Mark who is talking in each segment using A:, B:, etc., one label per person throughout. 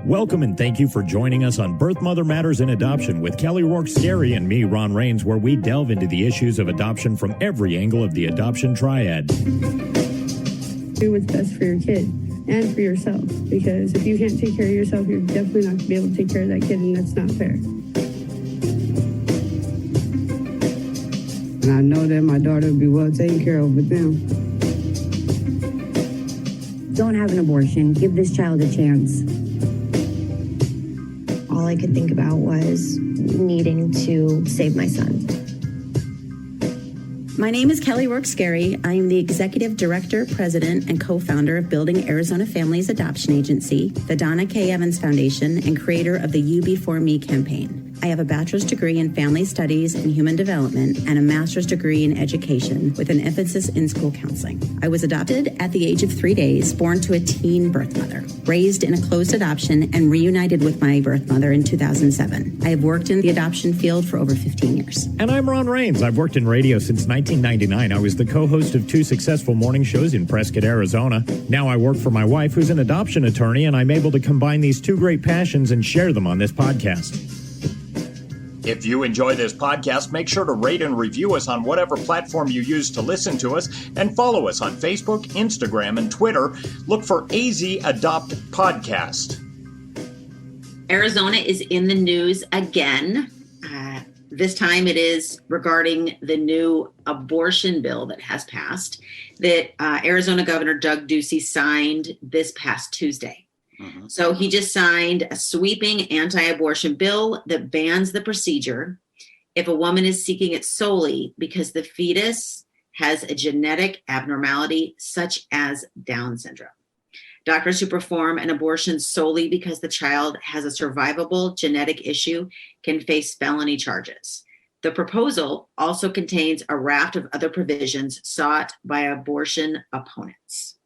A: Welcome and thank you for joining us on Birth Mother Matters in Adoption with Kelly Rourke-Scary and me, Ron Rains, where we delve into the issues of adoption from every angle of the adoption triad.
B: Do what's best for your kid and for yourself, because if you can't take care of yourself, you're definitely not going to be able to take care of that kid, and that's not fair.
C: And I know that my daughter will be well taken care of with them.
D: Don't have an abortion. Give this child a chance.
E: All I could think about was needing to save my son.
F: My name is Kelly Rourke-Scary. I am the Executive Director, President, and co-founder of Building Arizona Families Adoption Agency, the Donna K. Evans Foundation, and creator of the You Before Me campaign. I have a bachelor's degree in family studies and human development and a master's degree in education with an emphasis in school counseling. I was adopted at the age of 3 days, born to a teen birth mother, raised in a closed adoption, and reunited with my birth mother in 2007. I have worked in the adoption field for over 15 years.
A: And I'm Ron Rains. I've worked in radio since 1999. I was the co-host of 2 successful morning shows in Prescott, Arizona. Now I work for my wife, who's an adoption attorney, and I'm able to combine these 2 great passions and share them on this podcast.
G: If you enjoy this podcast, make sure to rate and review us on whatever platform you use to listen to us, and follow us on Facebook, Instagram, and Twitter. Look for AZ Adopt Podcast.
H: Arizona is in the news again. This time it is regarding the new abortion bill that has passed that Arizona Governor Doug Ducey signed this past Tuesday. So he just signed a sweeping anti-abortion bill that bans the procedure if a woman is seeking it solely because the fetus has a genetic abnormality such as Down syndrome. Doctors who perform an abortion solely because the child has a survivable genetic issue can face felony charges. The proposal also contains a raft of other provisions sought by abortion opponents.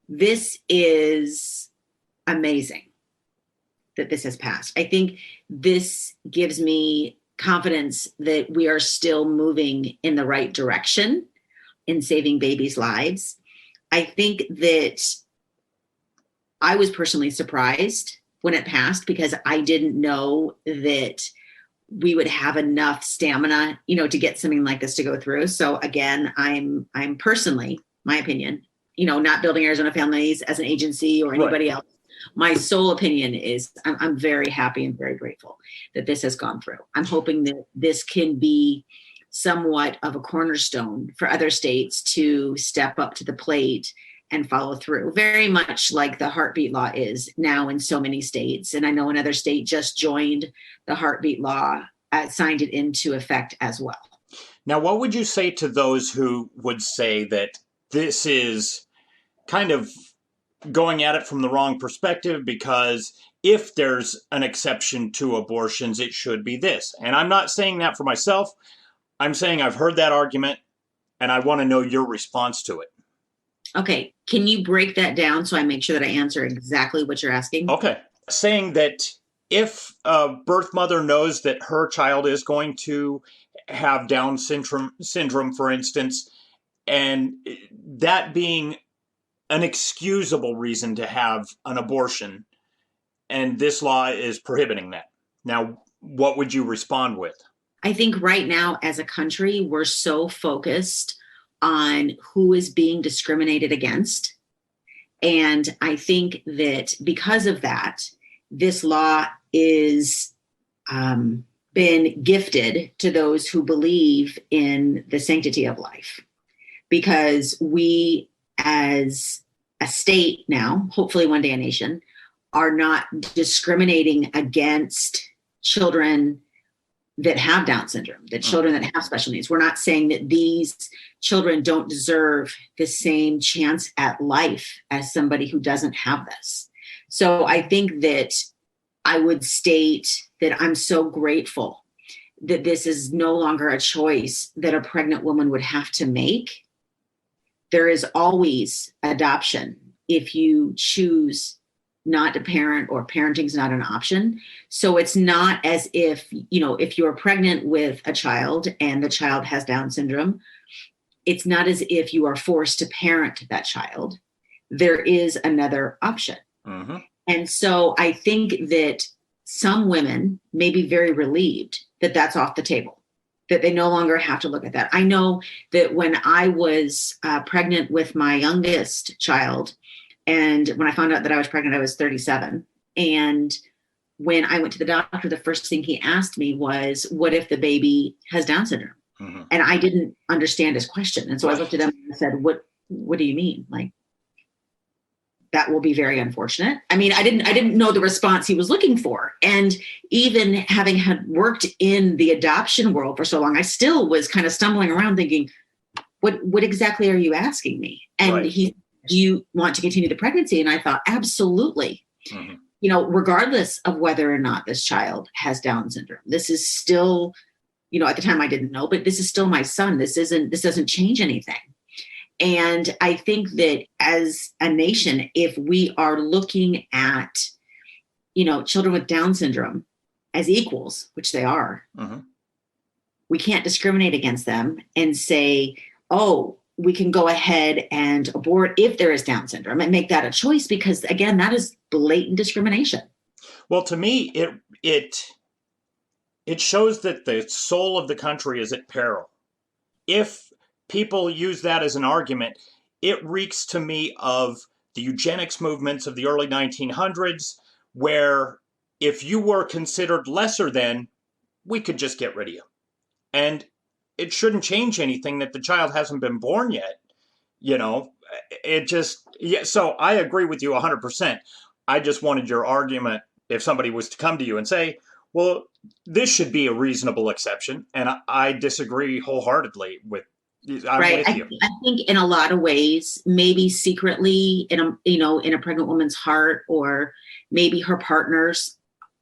H: This is amazing that this has passed. I think this gives me confidence that we are still moving in the right direction in saving babies' lives. I think that I was personally surprised when it passed because I didn't know that we would have enough stamina, to get something like this to go through. So again, I'm personally, my opinion, not Building Arizona Families as an agency or anybody else. My sole opinion is I'm very happy and very grateful that this has gone through. I'm hoping that this can be somewhat of a cornerstone for other states to step up to the plate and follow through, very much like the heartbeat law is now in so many states. And I know another state just joined the heartbeat law, signed it into effect as well.
G: Now, what would you say to those who would say that this is kind of going at it from the wrong perspective, because if there's an exception to abortions, it should be this? And I'm not saying that for myself. I'm saying I've heard that argument, and I want to know your response to it.
H: Okay. Can you break that down so I make sure that I answer exactly what you're asking?
G: Okay. Saying that if a birth mother knows that her child is going to have Down syndrome, for instance, and that being an excusable reason to have an abortion, and this law is prohibiting that. Now, what would you respond with?
H: I think right now as a country, we're so focused on who is being discriminated against. And I think that because of that, this law is been gifted to those who believe in the sanctity of life. Because we, as a state now, hopefully one day a nation, are not discriminating against children that have Down syndrome, the children that have special needs. We're not saying that these children don't deserve the same chance at life as somebody who doesn't have this. So I think that I would state that I'm so grateful that this is no longer a choice that a pregnant woman would have to make. There is always adoption if you choose not to parent or parenting's not an option. So it's not as if, if you're pregnant with a child and the child has Down syndrome, it's not as if you are forced to parent that child. There is another option. Mm-hmm. And so I think that some women may be very relieved that that's off the table, that they no longer have to look at that. I know that when I was pregnant with my youngest child, and when I found out that I was pregnant, I was 37. And when I went to the doctor, the first thing he asked me was, what if the baby has Down syndrome?
G: Mm-hmm.
H: And I didn't understand his question. And so I looked at him and I said, what do you mean? Like, that will be very unfortunate. I mean, I didn't know the response he was looking for. And even having had worked in the adoption world for so long, I still was kind of stumbling around thinking, what exactly are you asking me? And
G: Right.
H: do you want to continue the pregnancy? And I thought, absolutely.
G: Mm-hmm.
H: You know, regardless of whether or not this child has Down syndrome, this is still, you know, at the time I didn't know, but this is still my son. This doesn't change anything. And I think that as a nation, if we are looking at, you know, children with Down syndrome as equals, which they are,
G: Mm-hmm.
H: we can't discriminate against them and say, oh, we can go ahead and abort if there is Down syndrome and make that a choice, because again, that is blatant discrimination.
G: Well, to me, it shows that the soul of the country is at peril. If people use that as an argument, it reeks to me of the eugenics movements of the early 1900s, where if you were considered lesser than, we could just get rid of you. And it shouldn't change anything that the child hasn't been born yet. You know, so I agree with you 100%. I just wanted your argument, if somebody was to come to you and say, well, this should be a reasonable exception. And I disagree wholeheartedly with
H: Right.
G: with you.
H: I think in a lot of ways, maybe secretly in a pregnant woman's heart, or maybe her partner's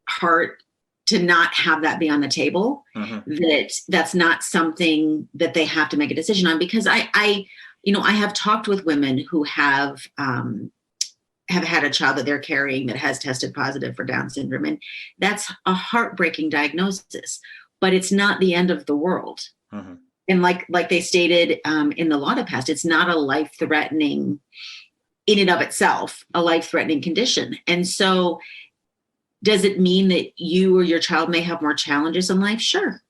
H: heart, to not have that be on the table,
G: Mm-hmm.
H: that's not something that they have to make a decision on. Because I have talked with women who have had a child that they're carrying that has tested positive for Down syndrome. And that's a heartbreaking diagnosis, but it's not the end of the world.
G: Mm-hmm.
H: And like they stated in the law that passed, it's not a life-threatening, in and of itself, a life-threatening condition. And so does it mean that you or your child may have more challenges in life? Sure.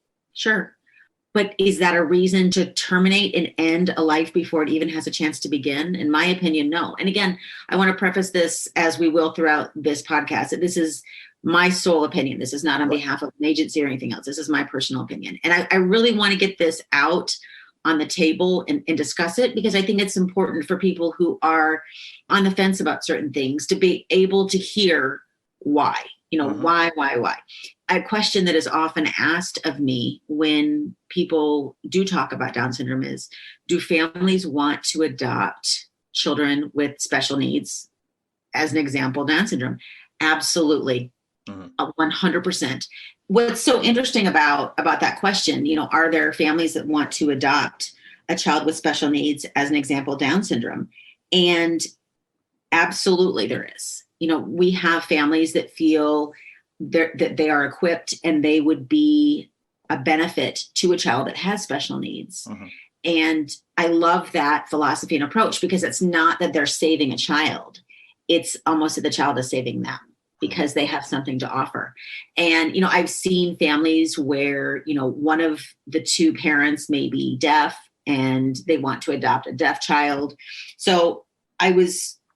H: But is that a reason to terminate and end a life before it even has a chance to begin? In my opinion, no. And again, I want to preface this, as we will throughout this podcast, that this is my sole opinion. This is not on behalf of an agency or anything else. This is my personal opinion. And I really want to get this out on the table and discuss it, because I think it's important for people who are on the fence about certain things to be able to hear why. You know, why? A question that is often asked of me when people do talk about Down syndrome is, do families want to adopt children with special needs? As an example, Down syndrome. Absolutely. 100%. What's so interesting about that question, you know, are there families that want to adopt a child with special needs, as an example, Down syndrome? And absolutely there is. You know, we have families that feel that they are equipped and they would be a benefit to a child that has special needs.
G: Mm-hmm.
H: And I love that philosophy and approach, because it's not that they're saving a child. It's almost that the child is saving them, because they have something to offer. And, you know, I've seen families where, you know, one of the two parents may be deaf and they want to adopt a deaf child. So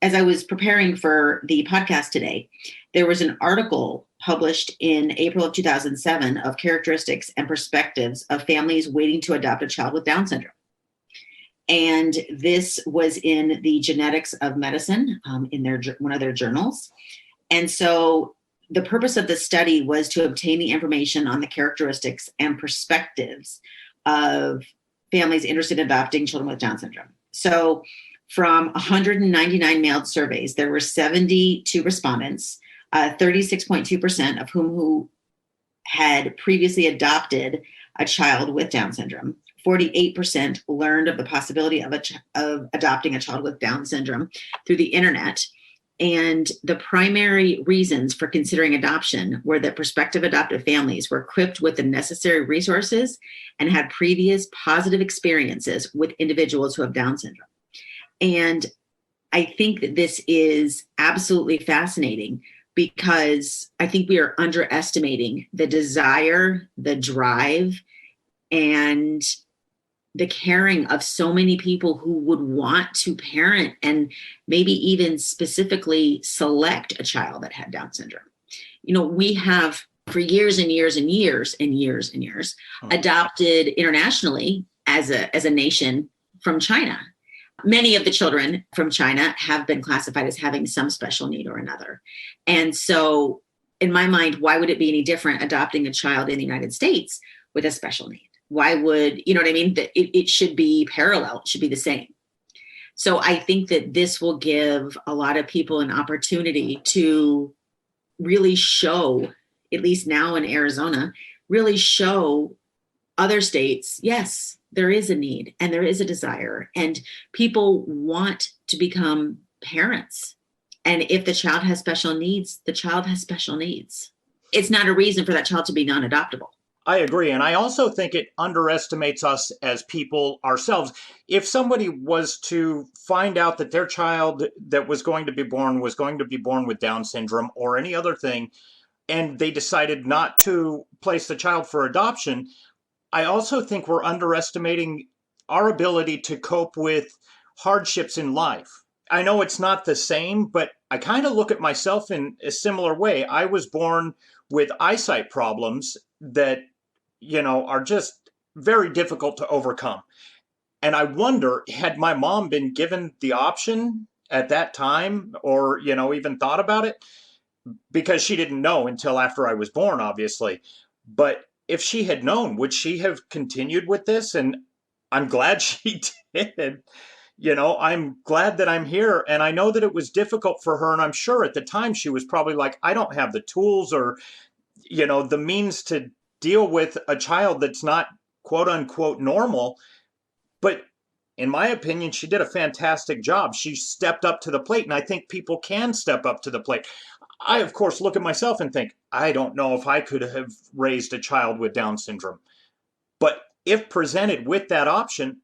H: as I was preparing for the podcast today, there was an article published in April of 2007 of characteristics and perspectives of families waiting to adopt a child with Down syndrome. And this was in the Genetics of Medicine, in one of their journals. And so the purpose of the study was to obtain the information on the characteristics and perspectives of families interested in adopting children with Down syndrome. So from 199 mailed surveys, there were 72 respondents, 36.2% of who had previously adopted a child with Down syndrome. 48% learned of the possibility of adopting a child with Down syndrome through the internet. And the primary reasons for considering adoption were that prospective adoptive families were equipped with the necessary resources and had previous positive experiences with individuals who have Down syndrome. And I think that this is absolutely fascinating because I think we are underestimating the desire, the drive, and the caring of so many people who would want to parent and maybe even specifically select a child that had Down syndrome. We have for years and years and years and years and years adopted internationally as a nation from China. Many of the children from China have been classified as having some special need or another. And so in my mind, why would it be any different adopting a child in the United States with a special need? Why would, you know what I mean? It should be parallel. It should be the same. So I think that this will give a lot of people an opportunity to really show, at least now in Arizona, really show other states, yes, there is a need and there is a desire and people want to become parents. And if the child has special needs, the child has special needs. It's not a reason for that child to be non-adoptable.
G: I agree. And I also think it underestimates us as people ourselves. If somebody was to find out that their child that was going to be born with Down syndrome or any other thing, and they decided not to place the child for adoption, I also think we're underestimating our ability to cope with hardships in life. I know it's not the same, but I kind of look at myself in a similar way. I was born with eyesight problems that, are just very difficult to overcome. And I wonder, had my mom been given the option at that time or, even thought about it, because she didn't know until after I was born, obviously. But if she had known, would she have continued with this? And I'm glad she did. I'm glad that I'm here. And I know that it was difficult for her. And I'm sure at the time she was probably like, I don't have the tools or, the means to deal with a child that's not quote unquote normal. But in my opinion, she did a fantastic job. She stepped up to the plate. And I think people can step up to the plate. I, of course, look at myself and think, I don't know if I could have raised a child with Down syndrome. But if presented with that option,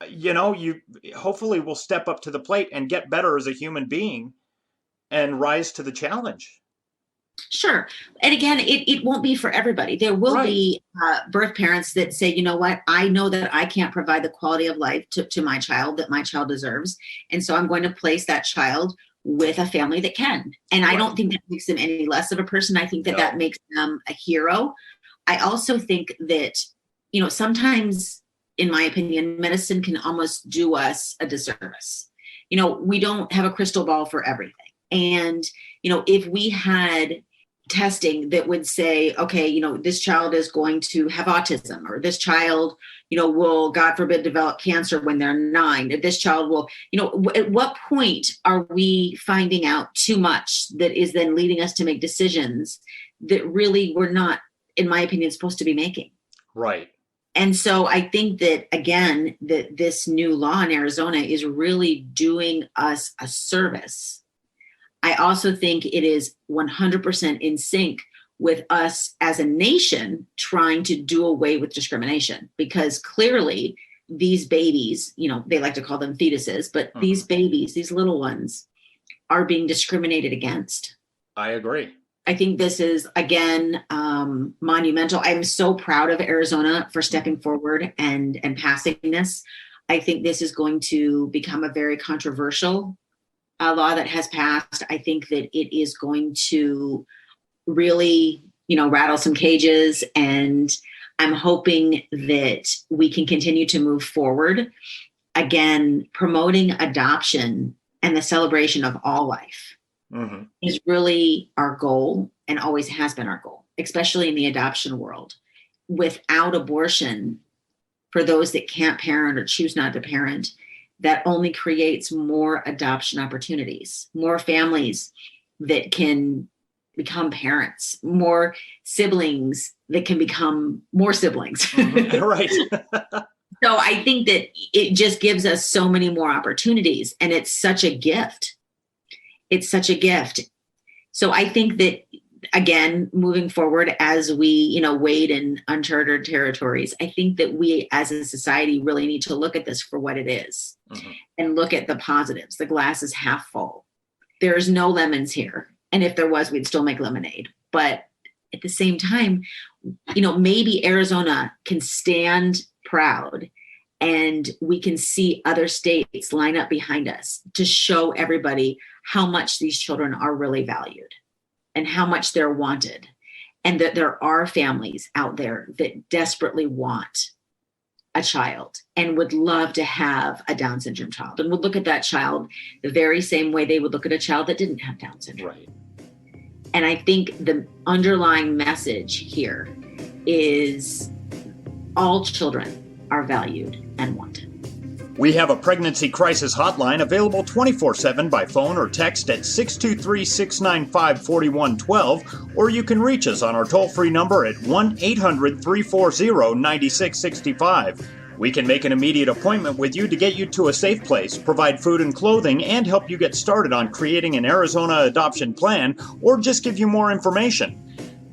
G: you hopefully will step up to the plate and get better as a human being and rise to the challenge.
H: Sure. And again, it won't be for everybody. There will be birth parents that say, you know what, I know that I can't provide the quality of life to my child that my child deserves. And so I'm going to place that child with a family that can. And I don't think that makes them any less of a person. I think that that makes them a hero. I also think that, sometimes, in my opinion, medicine can almost do us a disservice. We don't have a crystal ball for everything. And, if we had testing that would say, okay, this child is going to have autism, or this child, will, God forbid, develop cancer when they're 9. If this child will, at what point are we finding out too much that is then leading us to make decisions that really we're not, in my opinion, supposed to be making?
G: Right.
H: And so I think that, again, that this new law in Arizona is really doing us a service. I also think it is 100% in sync with us as a nation trying to do away with discrimination, because clearly these babies, they like to call them fetuses, but these babies, these little ones, are being discriminated against.
G: I agree.
H: I think this is, again, monumental. I'm so proud of Arizona for stepping forward and passing this. I think this is going to become a very controversial law that has passed. I think that it is going to really, rattle some cages. And I'm hoping that we can continue to move forward, again, promoting adoption and the celebration of all life. Is really our goal and always has been our goal, especially in the adoption world. Without abortion, for those that can't parent or choose not to parent, that only creates more adoption opportunities, more families that can become parents, more siblings that can become more siblings.
G: Right.
H: So I think that it just gives us so many more opportunities, and it's such a gift. It's such a gift. So I think that again, moving forward as we, wade in uncharted territories, I think that we as a society really need to look at this for what it is and look at the positives. The glass is half full. There's no lemons here. And if there was, we'd still make lemonade. But at the same time, maybe Arizona can stand proud and we can see other states line up behind us to show everybody how much these children are really valued and how much they're wanted. And that there are families out there that desperately want a child and would love to have a Down syndrome child and would look at that child the very same way they would look at a child that didn't have Down syndrome.
G: Right.
H: And I think the underlying message here is all children are valued and wanted.
G: We have a pregnancy crisis hotline available 24/7 by phone or text at 623-695-4112, or you can reach us on our toll-free number at 1-800-340-9665. We can make an immediate appointment with you to get you to a safe place, provide food and clothing, and help you get started on creating an Arizona adoption plan, or just give you more information.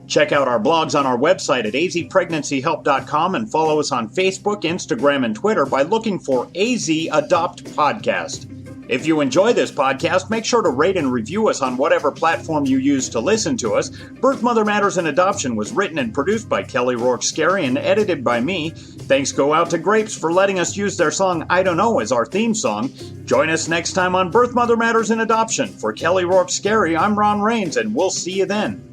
G: Check out our blogs on our website at azpregnancyhelp.com and follow us on Facebook, Instagram, and Twitter by looking for AZ Adopt Podcast. If you enjoy this podcast, make sure to rate and review us on whatever platform you use to listen to us. Birth, Mother Matters, and Adoption was written and produced by Kelly Rourke-Scary and edited by me. Thanks go out to Grapes for letting us use their song I Don't Know as our theme song. Join us next time on Birth, Mother Matters, and Adoption. For Kelly Rourke-Scary, I'm Ron Rains, and we'll see you then.